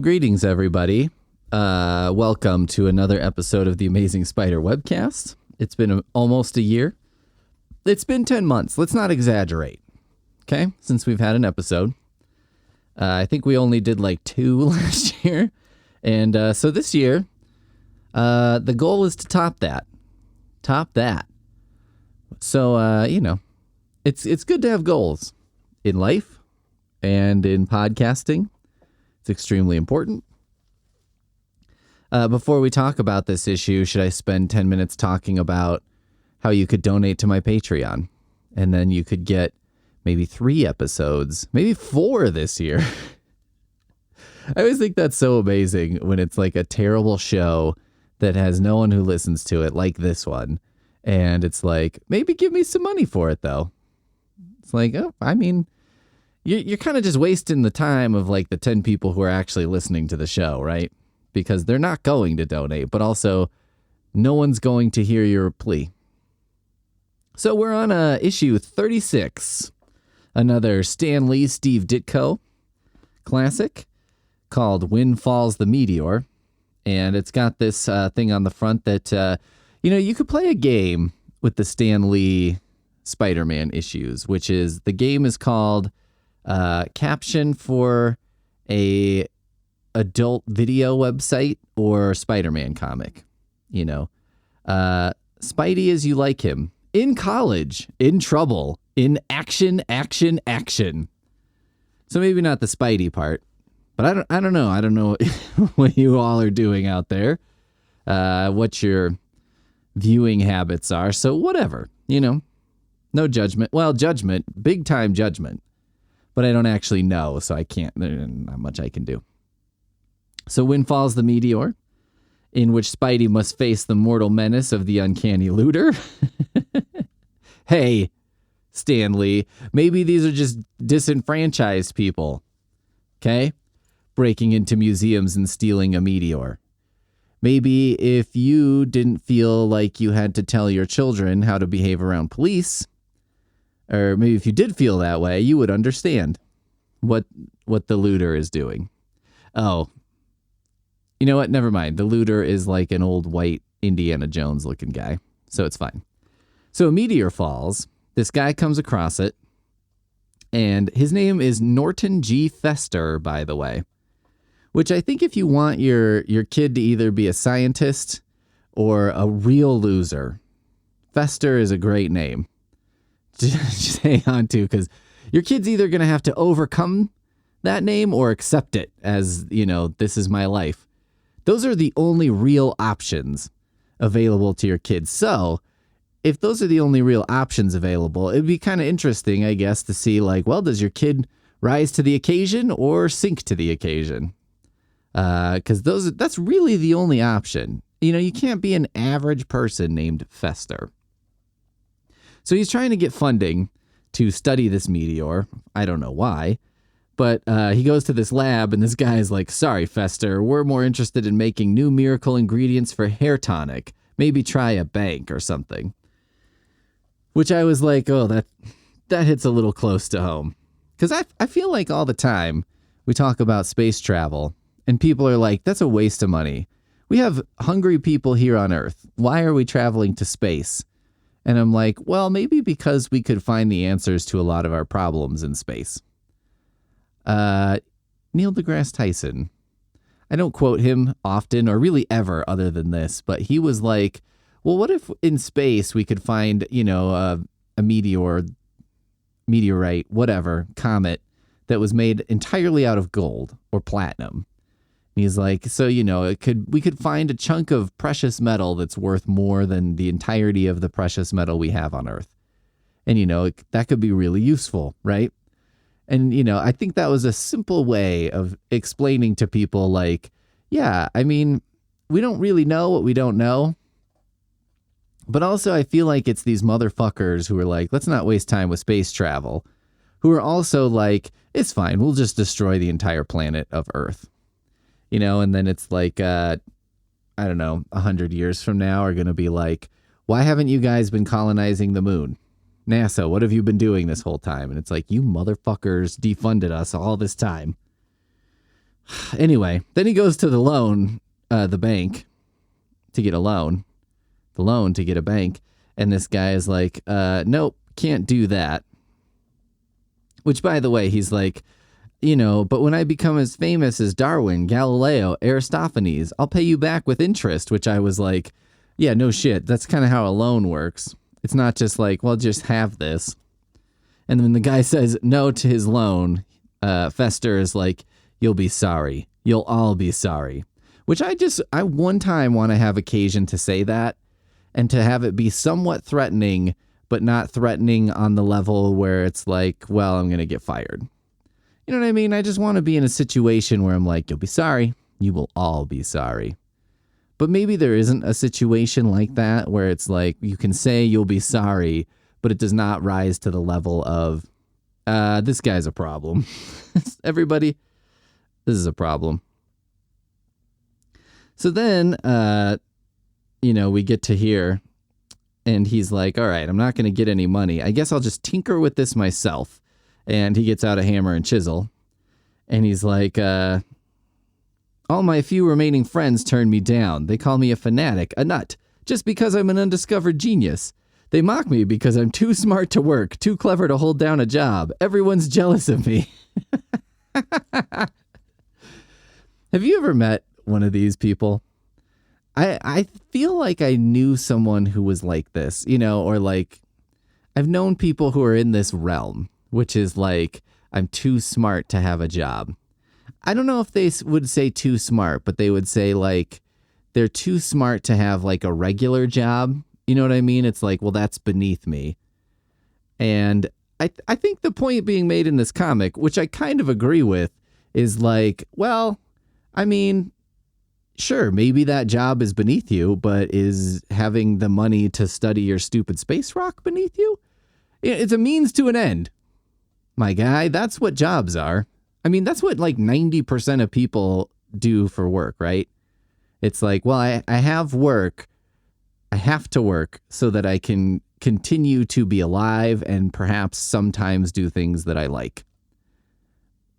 Greetings, everybody. Welcome to another episode of the Amazing Spider webcast. It's been almost a year. It's been 10 months. Let's not exaggerate, okay, since we've had an episode. I think we only did like 2 last year. And so this year, the goal is to top that. So, it's good to have goals in life and in podcasting. It's extremely important. Before we talk about this issue, should I spend 10 minutes talking about how you could donate to my Patreon? And then you could get maybe 3 episodes, maybe 4 this year. I always think that's so amazing when it's like a terrible show that has no one who listens to it, like this one. And it's like, maybe give me some money for it, though. It's like, oh, I mean, you're kind of just wasting the time of like the 10 people who are actually listening to the show, right? Because they're not going to donate, but also no one's going to hear your plea. So we're on issue 36, another Stan Lee, Steve Ditko classic called When Falls the Meteor. And it's got this thing on the front that, you could play a game with the Stan Lee Spider-Man issues, which is, the game is called Caption for a adult video website or Spider-Man comic. Spidey as you like him. In college, in trouble, in action. So maybe not the Spidey part, but I don't know. I don't know what you all are doing out there, what your viewing habits are. So whatever, no judgment. Well, judgment, big time judgment, but I don't actually know, so I can't, there's not much I can do. So When Falls the Meteor, in which Spidey must face the mortal menace of the uncanny looter. Hey, Stan Lee, maybe these are just disenfranchised people, okay? Breaking into museums and stealing a meteor. Maybe if you didn't feel like you had to tell your children how to behave around police, or maybe if you did feel that way, you would understand what the looter is doing. Oh, you know what? Never mind. The looter is like an old white Indiana Jones looking guy, so it's fine. So a meteor falls. This guy comes across it, and his name is Norton G. Fester, by the way, which I think if you want your kid to either be a scientist or a real loser, Fester is a great name. Just hang on to, because your kid's either going to have to overcome that name or accept it as, this is my life. Those are the only real options available to your kids. So if those are the only real options available, it'd be kind of interesting, I guess, to see like, well, does your kid rise to the occasion or sink to the occasion? Because that's really the only option. You can't be an average person named Fester. So he's trying to get funding to study this meteor. I don't know why. But he goes to this lab, and this guy's like, sorry, Fester, we're more interested in making new miracle ingredients for hair tonic. Maybe try a bank or something. Which I was like, oh, that hits a little close to home. Because I feel like all the time we talk about space travel, and people are like, that's a waste of money. We have hungry people here on Earth. Why are we traveling to space? And I'm like, well, maybe because we could find the answers to a lot of our problems in space. Neil deGrasse Tyson. I don't quote him often or really ever other than this, but he was like, well, what if in space we could find, a meteorite, whatever, comet that was made entirely out of gold or platinum? And he's like, so, we could find a chunk of precious metal that's worth more than the entirety of the precious metal we have on Earth. And, that could be really useful, right? And, I think that was a simple way of explaining to people like, yeah, I mean, we don't really know what we don't know. But also I feel like it's these motherfuckers who are like, let's not waste time with space travel, who are also like, it's fine, we'll just destroy the entire planet of Earth. And then it's like, I don't know, 100 years from now are going to be like, why haven't you guys been colonizing the moon? NASA, what have you been doing this whole time? And it's like, you motherfuckers defunded us all this time. Anyway, then he goes to the bank to get a loan, to get a bank. And this guy is like, nope, can't do that. Which, by the way, he's like, but when I become as famous as Darwin, Galileo, Aristophanes, I'll pay you back with interest, which I was like, yeah, no shit. That's kind of how a loan works. It's not just like, well, just have this. And when the guy says no to his loan, Fester is like, you'll be sorry. You'll all be sorry. Which I one time want to have occasion to say that and to have it be somewhat threatening, but not threatening on the level where it's like, well, I'm going to get fired. You know what I mean? I just want to be in a situation where I'm like, you'll be sorry. You will all be sorry. But maybe there isn't a situation like that where it's like you can say you'll be sorry, but it does not rise to the level of, this guy's a problem. Everybody, this is a problem. So then, we get to here and he's like, all right, I'm not going to get any money. I guess I'll just tinker with this myself. And he gets out a hammer and chisel. And he's like, all my few remaining friends turn me down. They call me a fanatic, a nut, just because I'm an undiscovered genius. They mock me because I'm too smart to work, too clever to hold down a job. Everyone's jealous of me. Have you ever met one of these people? I feel like I knew someone who was like this, or like I've known people who are in this realm, which is like, I'm too smart to have a job. I don't know if they would say too smart, but they would say like, they're too smart to have like a regular job. You know what I mean? It's like, well, that's beneath me. And I think the point being made in this comic, which I kind of agree with, is like, well, I mean, sure, maybe that job is beneath you, but is having the money to study your stupid space rock beneath you? It's a means to an end. My guy, that's what jobs are. I mean, that's what like 90% of people do for work, right? It's like, well, I have work. I have to work so that I can continue to be alive and perhaps sometimes do things that I like.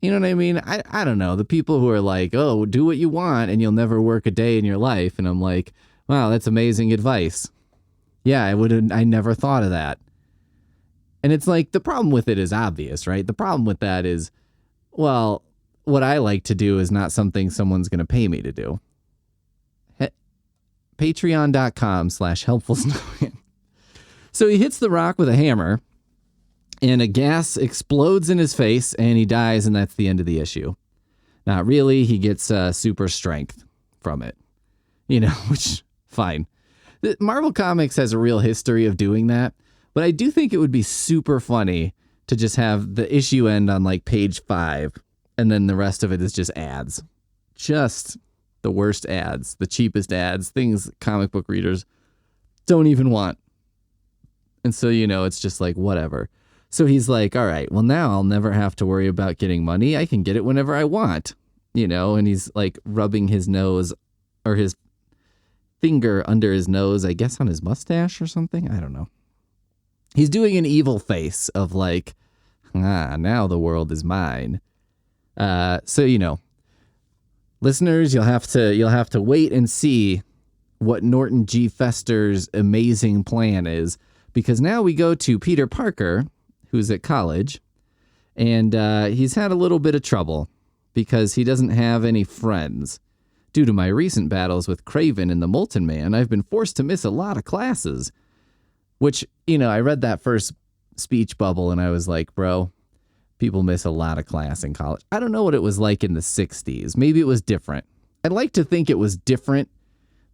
You know what I mean? I don't know. The people who are like, oh, do what you want and you'll never work a day in your life. And I'm like, wow, that's amazing advice. Yeah, I never thought of that. And it's like, the problem with it is obvious, right? The problem with that is, well, what I like to do is not something someone's going to pay me to do. Patreon.com/helpful snowman. So he hits the rock with a hammer and a gas explodes in his face and he dies, and that's the end of the issue. Not really. He gets super strength from it, which fine. Marvel Comics has a real history of doing that. But I do think it would be super funny to just have the issue end on like page 5 and then the rest of it is just ads. Just the worst ads, the cheapest ads, things comic book readers don't even want. And so, it's just like, whatever. So he's like, all right, well, now I'll never have to worry about getting money. I can get it whenever I want, and he's like rubbing his nose or his finger under his nose, I guess on his mustache or something. I don't know. He's doing an evil face of like, now the world is mine. So, listeners, you'll have to wait and see what Norton G. Fester's amazing plan is, because now we go to Peter Parker, who's at college, and he's had a little bit of trouble because he doesn't have any friends. Due to my recent battles with Kraven and the Molten Man, I've been forced to miss a lot of classes. Which, I read that first speech bubble and I was like, bro, people miss a lot of class in college. I don't know what it was like in the 60s. Maybe it was different. I'd like to think it was different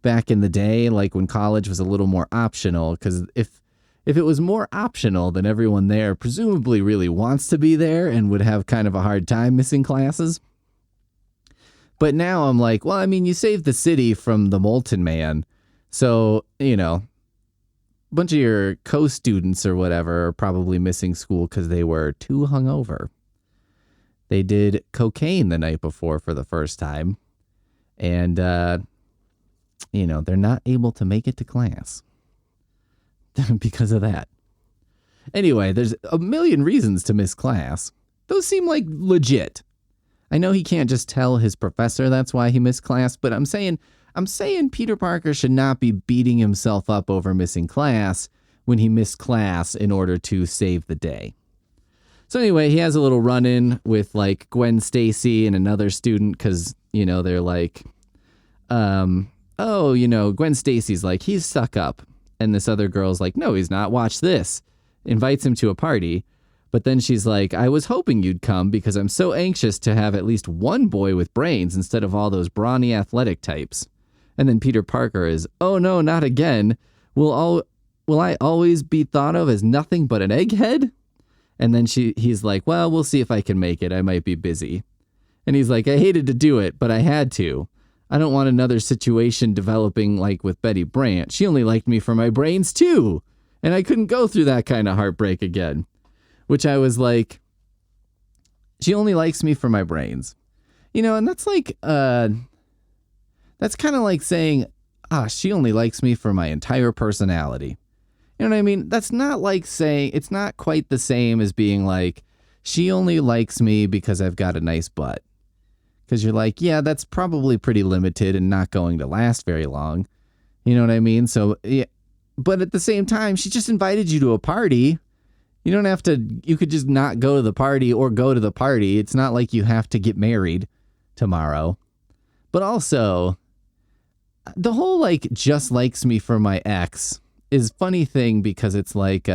back in the day, like when college was a little more optional, because if it was more optional, then everyone there presumably really wants to be there and would have kind of a hard time missing classes. But now I'm like, well, I mean, you saved the city from the Molten Man. So, a bunch of your co-students or whatever are probably missing school because they were too hungover. They did cocaine the night before for the first time. And, they're not able to make it to class because of that. Anyway, there's a million reasons to miss class. Those seem like legit. I know he can't just tell his professor that's why he missed class, but I'm saying Peter Parker should not be beating himself up over missing class when he missed class in order to save the day. So anyway, he has a little run-in with like Gwen Stacy and another student because, they're like, Gwen Stacy's like, he's stuck up. And this other girl's like, no, he's not. Watch this. Invites him to a party. But then she's like, I was hoping you'd come because I'm so anxious to have at least one boy with brains instead of all those brawny athletic types. And then Peter Parker is, oh no, not again. Will I always be thought of as nothing but an egghead? And then he's like, well, we'll see if I can make it. I might be busy. And he's like, I hated to do it, but I had to. I don't want another situation developing like with Betty Brant. She only liked me for my brains too. And I couldn't go through that kind of heartbreak again. Which I was like, she only likes me for my brains. And that's like, that's kind of like saying, she only likes me for my entire personality. You know what I mean? That's not like saying, it's not quite the same as being like, she only likes me because I've got a nice butt. Because you're like, yeah, that's probably pretty limited and not going to last very long. You know what I mean? So, yeah. But at the same time, she just invited you to a party. You don't have to, you could just not go to the party or go to the party. It's not like you have to get married tomorrow. But also, the whole like just likes me for my ex is a funny thing because it's like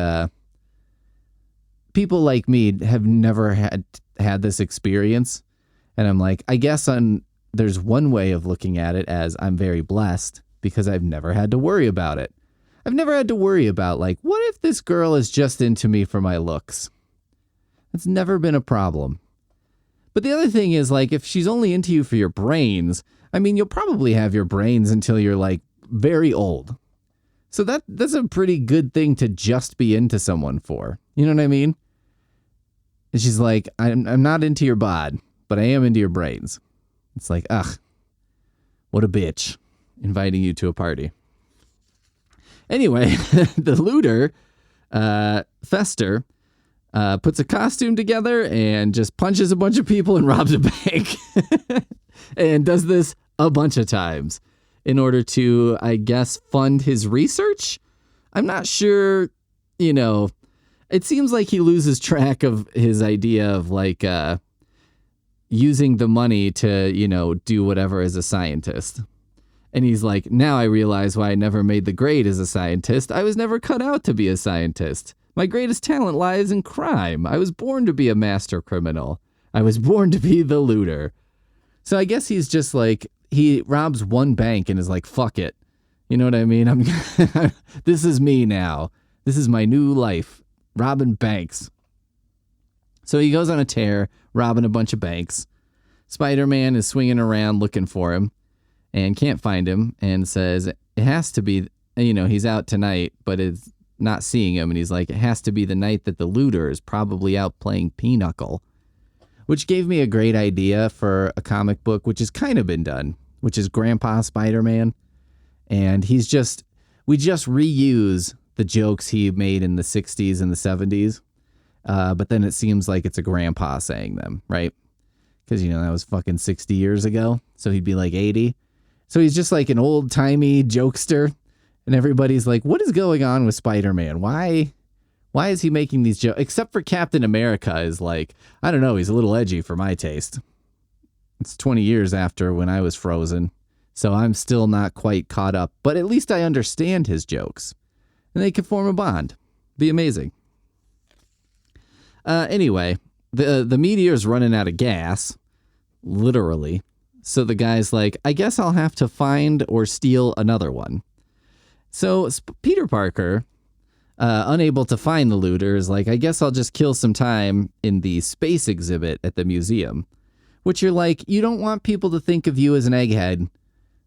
people like me have never had this experience. And I'm like, I guess there's one way of looking at it as I'm very blessed because I've never had to worry about it. I've never had to worry about, like, what if this girl is just into me for my looks? It's never been a problem. But the other thing is, like, if she's only into you for your brains, I mean, you'll probably have your brains until you're, like, very old. So that's a pretty good thing to just be into someone for. You know what I mean? And she's like, I'm not into your bod, but I am into your brains. It's like, ugh, what a bitch, inviting you to a party. Anyway, the looter, Fester, puts a costume together and just punches a bunch of people and robs a bank. And does this a bunch of times in order to, I guess, fund his research. I'm not sure, it seems like he loses track of his idea of like using the money to, do whatever as a scientist. And he's like, now I realize why I never made the grade as a scientist. I was never cut out to be a scientist. My greatest talent lies in crime. I was born to be a master criminal. I was born to be the looter. So I guess he's just like, he robs one bank and is like, fuck it. You know what I mean? This is me now. This is my new life, robbing banks. So he goes on a tear, robbing a bunch of banks. Spider-Man is swinging around looking for him and can't find him and says it has to be, he's out tonight, but it's not seeing him. And he's like, it has to be the night that the looter is probably out playing pinochle, which gave me a great idea for a comic book, which has kind of been done, which is Grandpa Spider-Man. And we just reuse the jokes he made in the 60s and the 70s. But then it seems like it's a grandpa saying them, right? Because, that was fucking 60 years ago. So he'd be like 80. So he's just like an old timey jokester. And everybody's like, what is going on with Spider-Man? Why is he making these jokes? Except for Captain America is like, I don't know. He's a little edgy for my taste. It's 20 years after when I was frozen. So I'm still not quite caught up. But at least I understand his jokes. And they could form a bond. Be amazing. Anyway, the meteor's running out of gas. Literally. So the guy's like, I guess I'll have to find or steal another one. So Peter Parker, unable to find the looter, is like, I guess I'll just kill some time in the space exhibit at the museum. Which you're like, you don't want people to think of you as an egghead,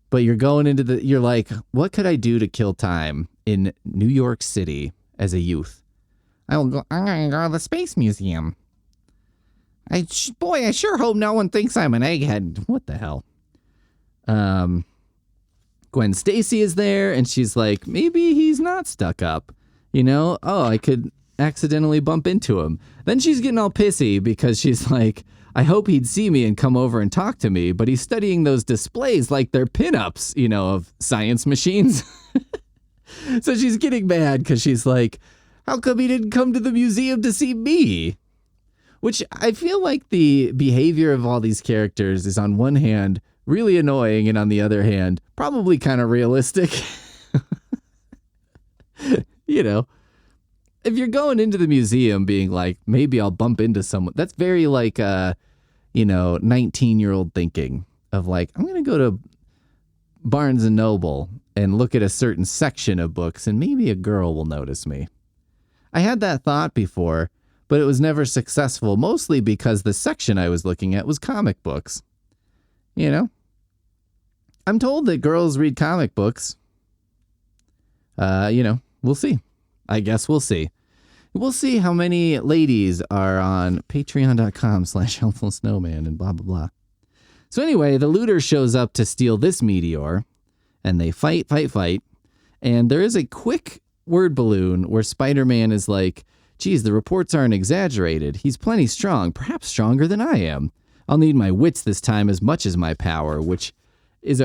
but you're going into you're like, what could I do to kill time in New York City as a youth? I'm going to go to the Space Museum. I sure hope no one thinks I'm an egghead. What the hell? Gwen Stacy is there, and she's like, maybe he's not stuck up. I could accidentally bump into him. Then she's getting all pissy because she's like, I hope he'd see me and come over and talk to me, but he's studying those displays like they're pinups, of science machines. So she's getting mad because she's like, how come he didn't come to the museum to see me? Which I feel like the behavior of all these characters is on one hand really annoying and on the other hand probably kind of realistic. If you're going into the museum being like, maybe I'll bump into someone, that's very like, 19-year-old thinking of like, I'm going to go to Barnes and Noble and look at a certain section of books and maybe a girl will notice me. I had that thought before, but it was never successful, mostly because the section I was looking at was comic books. I'm told that girls read comic books. We'll see. I guess we'll see. We'll see how many ladies are on patreon.com/helpfulsnowman and blah, blah, blah. So anyway, the looter shows up to steal this meteor, and they fight. And there is a quick word balloon where Spider-Man is like, geez, the reports aren't exaggerated. He's plenty strong, perhaps stronger than I am. I'll need my wits this time as much as my power, which is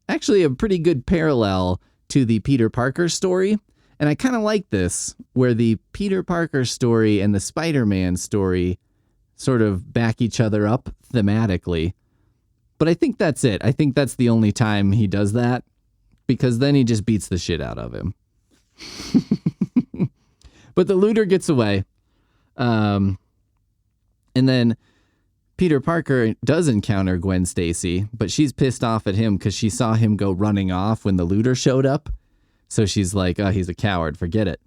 actually a pretty good parallel to the Peter Parker story. And I kind of like this, where the Peter Parker story and the Spider-Man story sort of back each other up thematically. But I think that's it. I think that's the only time he does that, because then he just beats the shit out of him. But the looter gets away. And then Peter Parker does encounter Gwen Stacy, but she's pissed off at him because she saw him go running off when the looter showed up. So she's like, oh, he's a coward, forget it.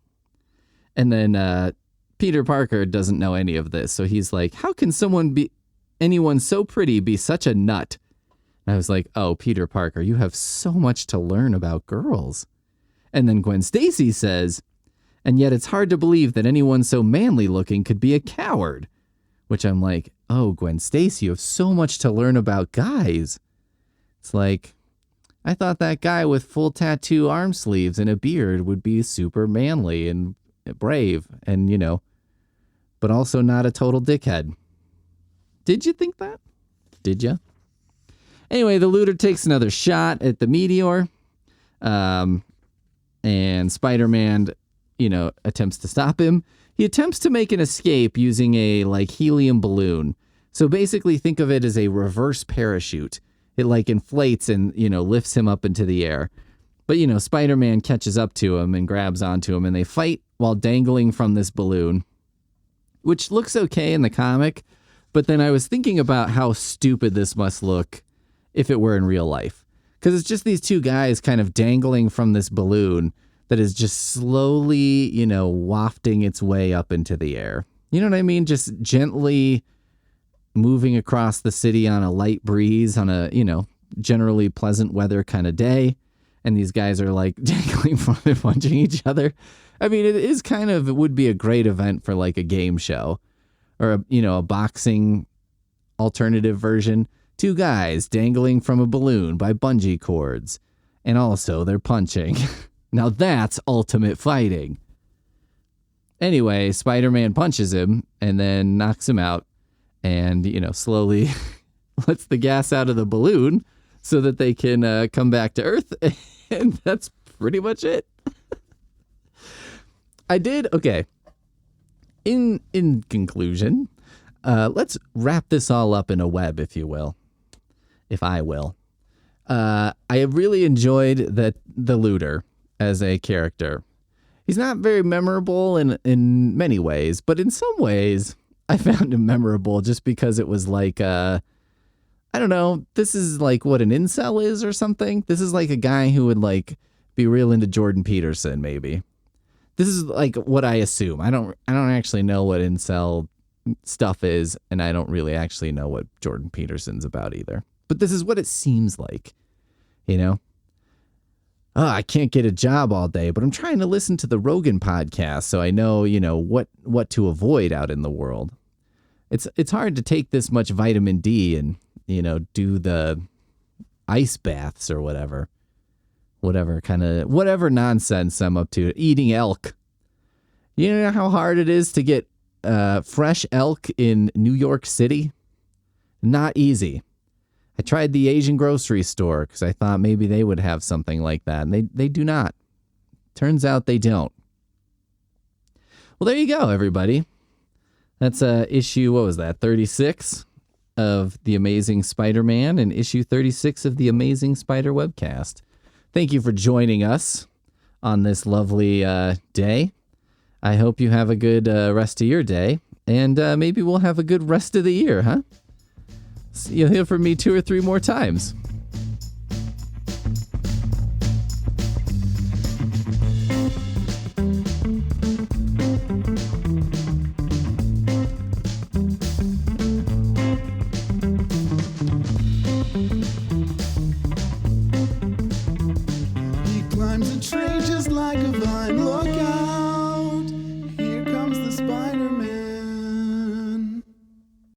And then Peter Parker doesn't know any of this. So he's like, how can anyone so pretty be such a nut? And I was like, oh, Peter Parker, you have so much to learn about girls. And then Gwen Stacy says, and yet it's hard to believe that anyone so manly looking could be a coward. Which I'm like, oh, Gwen Stacy, you have so much to learn about guys. It's like, I thought that guy with full tattoo arm sleeves and a beard would be super manly and brave and, but also not a total dickhead. Did you think that? Did you? Anyway, the looter takes another shot at the meteor. And Spider-Man, attempts to stop him. He attempts to make an escape using a helium balloon. So basically think of it as a reverse parachute. It inflates and, lifts him up into the air. But, Spider-Man catches up to him and grabs onto him and they fight while dangling from this balloon, which looks okay in the comic. But then I was thinking about how stupid this must look if it were in real life. Because it's just these two guys kind of dangling from this balloon that is just slowly, wafting its way up into the air. You know what I mean? Just gently moving across the city on a light breeze on a, generally pleasant weather kind of day. And these guys are dangling from it, punching each other. I mean, it would be a great event for a game show or a boxing alternative version. Two guys dangling from a balloon by bungee cords. And also they're punching. Now that's ultimate fighting. Anyway, Spider-Man punches him and then knocks him out. And, slowly lets the gas out of the balloon so that they can come back to Earth. And that's pretty much it. Okay. In conclusion, let's wrap this all up in a web, if you will. If I will. I have really enjoyed the looter as a character. He's not very memorable in many ways, but in some ways I found him memorable just because it was I don't know, this is what an incel is or something. This is a guy who would be real into Jordan Peterson, maybe. This is what I assume. I don't actually know what incel stuff is, and I don't really actually know what Jordan Peterson's about either. But this is what it seems like, Oh, I can't get a job all day, but I'm trying to listen to the Rogan podcast so I know, what to avoid out in the world. It's hard to take this much vitamin D and, do the ice baths or whatever nonsense I'm up to. Eating elk. You know how hard it is to get fresh elk in New York City? Not easy. I tried the Asian grocery store because I thought maybe they would have something like that, and they do not. Turns out they don't. Well, there you go, everybody. That's issue, what was that, 36 of The Amazing Spider-Man and issue 36 of The Amazing Spider Webcast. Thank you for joining us on this lovely day. I hope you have a good rest of your day, and maybe we'll have a good rest of the year, huh? You'll hear from me 2 or 3 more times.